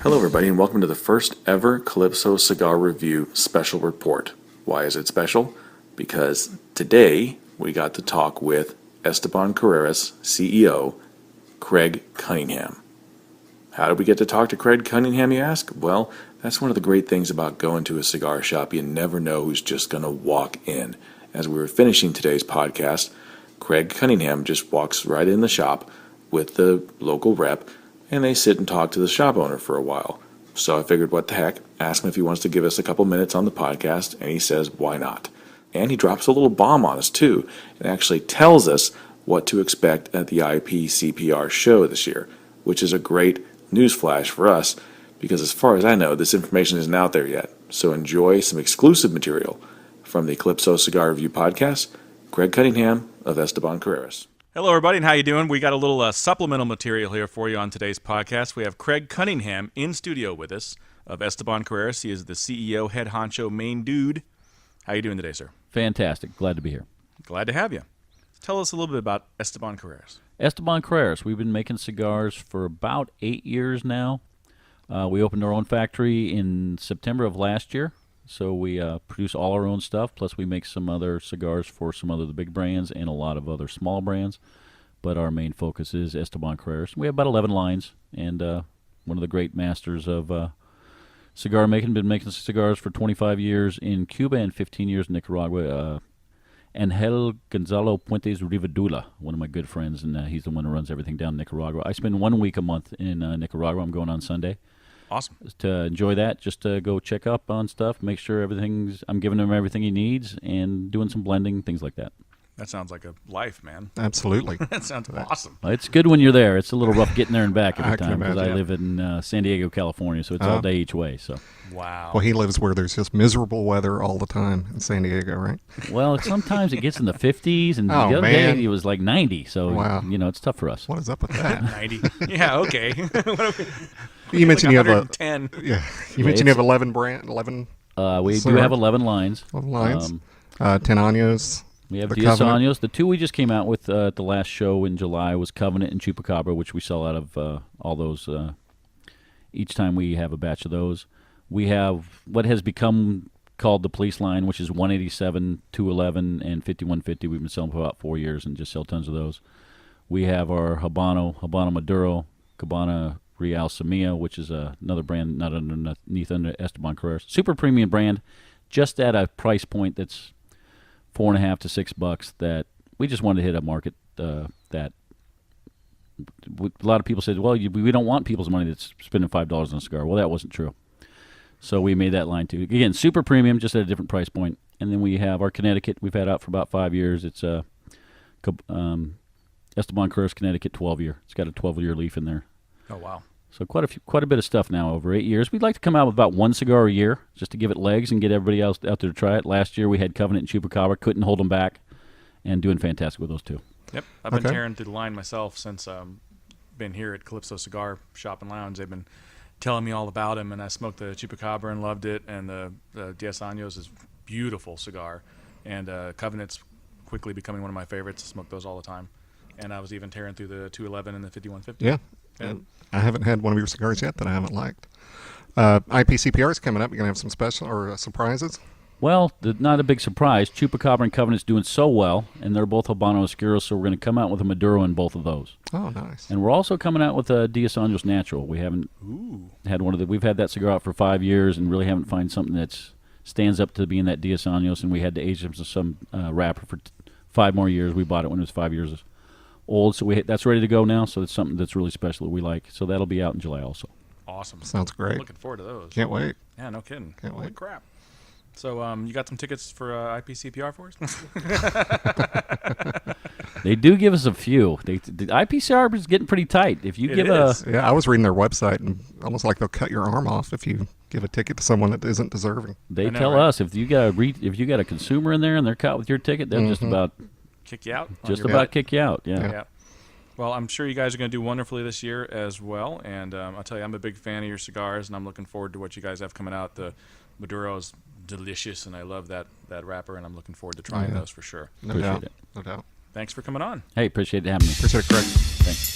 Hello everybody and welcome to the first ever Calypso Cigar Review special report. Why is it special? Because today we got to talk with Esteban Carreras, CEO, Craig Cunningham. How did we get to talk to Craig Cunningham, you ask? Well, that's one of the great things about going to a cigar shop. You never know who's just going to walk in. As we were finishing today's podcast, Craig Cunningham just walks right in the shop with the local rep, and they sit and talk to the shop owner for a while. So I figured, what the heck, ask him if he wants to give us a couple minutes on the podcast, and he says, why not? And he drops a little bomb on us, too, and actually tells us what to expect at the IPCPR show this year, which is a great news flash for us, because as far as I know, this information isn't out there yet. So enjoy some exclusive material from the Calypso Cigar Review podcast, Craig Cunningham of Esteban Carreras. Hello, everybody, and how you doing? We got a little supplemental material here for you on today's podcast. We have Craig Cunningham in studio with us of Esteban Carreras. He is the CEO, head honcho, main dude. How you doing today, sir? Fantastic. Glad to be here. Glad to have you. Tell us a little bit about Esteban Carreras. Esteban Carreras. We've been making cigars for about 8 years now. We opened our own factory in September of last year. So we produce all our own stuff, plus we make some other cigars for some other the big brands and a lot of other small brands. But our main focus is Esteban Carreras. We have about 11 lines, and one of the great masters of cigar making, been making cigars for 25 years in Cuba and 15 years in Nicaragua. Angel Gonzalo Puentes Rivadula, one of my good friends, and he's the one who runs everything down in Nicaragua. I spend 1 week a month in Nicaragua. I'm going on Sunday. Awesome. To enjoy that, just to go check up on stuff, make sure I'm giving him everything he needs, and doing some blending, things like that. That sounds like a life, man. Absolutely. That sounds awesome. Well, it's good when you're there. It's a little rough getting there and back every I can time because I imagine. live in San Diego, California, so it's all day each way. So, Wow. Well, he lives where there's just miserable weather all the time in San Diego, right? well, sometimes it gets in the 50s, and Oh, the other man. day it was like 90. So, Wow. it's tough for us. What is up with that? 90. Yeah, okay. You mentioned you have 110. yeah. You mentioned you have 11 We So do have 11 lines. 11 lines. Um, 10 años. We have The Diez Covenant. Años. The two we just came out with at the last show in July was Covenant and Chupacabra, which we sell out of all those. Each time we have a batch of those. We have what has become called the police line, which is 187, 211, and 5150. We've been selling for about 4 years and just sell tons of those. We have our Habano Maduro, Cabana Real Semilla, which is another brand not underneath under Esteban Carreras. Super premium brand, just at a price point that's $4.50 to $6 that we just wanted to hit a market that a lot of people said, well, we don't want people's money that's spending $5 on a cigar. Well, that wasn't true. So we made that line too. Again, super premium, just at a different price point. And then we have our Connecticut. We've had out for about 5 years. It's Esteban Carreras Connecticut 12-year. It's got a 12-year leaf in there. Oh, wow. So quite a bit of stuff now over 8 years. We'd like to come out with about one cigar a year just to give it legs and get everybody else out there to try it. Last year we had Covenant and Chupacabra, couldn't hold them back, and doing fantastic with those two. Yep. I've been Okay. tearing through the line myself since been here at Calypso Cigar Shop and Lounge. They've been telling me all about him, and I smoked the Chupacabra and loved it, and the Diez Años is beautiful cigar, and Covenant's quickly becoming one of my favorites. I smoke those all the time, and I was even tearing through the 211 and the 5150. Yeah. And I haven't had one of your cigars yet that I haven't liked. IPCPR is coming up. You're going to have some special or surprises? Well, not a big surprise. Chupacabra and Covenant's doing so well, and they're both Habano Oscuros, so we're going to come out with a Maduro in both of those. Oh, nice. And we're also coming out with a Diez Años Natural. We haven't had we've had that cigar out for 5 years and really haven't found something that stands up to being that Diez Años, and we had to age them to some wrapper for 5 more years. We bought it when it was 5 years old, so that's ready to go now, so it's something that's really special that we like. So that'll be out in July also. awesome. Sounds great. I'm looking forward to those. Can't wait. Yeah, no kidding. Can't Holy wait. crap. So you got some tickets for IPCPR for us? They do give us a few. The IPCR is getting pretty tight. If you It give is. Yeah, I was reading their website, and almost like they'll cut your arm off if you give a ticket to someone that isn't deserving. they I know, tell right? us if you got a consumer in there and they're caught with your ticket, they'll just about Kick you out? on just your about butt? kick you out. Yeah. Yeah. Well, I'm sure you guys are going to do wonderfully this year as well. And I'll tell you, I'm a big fan of your cigars, and I'm looking forward to what you guys have coming out. The Maduro's delicious, and I love that wrapper, and I'm looking forward to trying yeah. those for sure. No Appreciate doubt. it. No doubt. Thanks for coming on. Hey, appreciate it having me. Appreciate it, Craig. Thanks.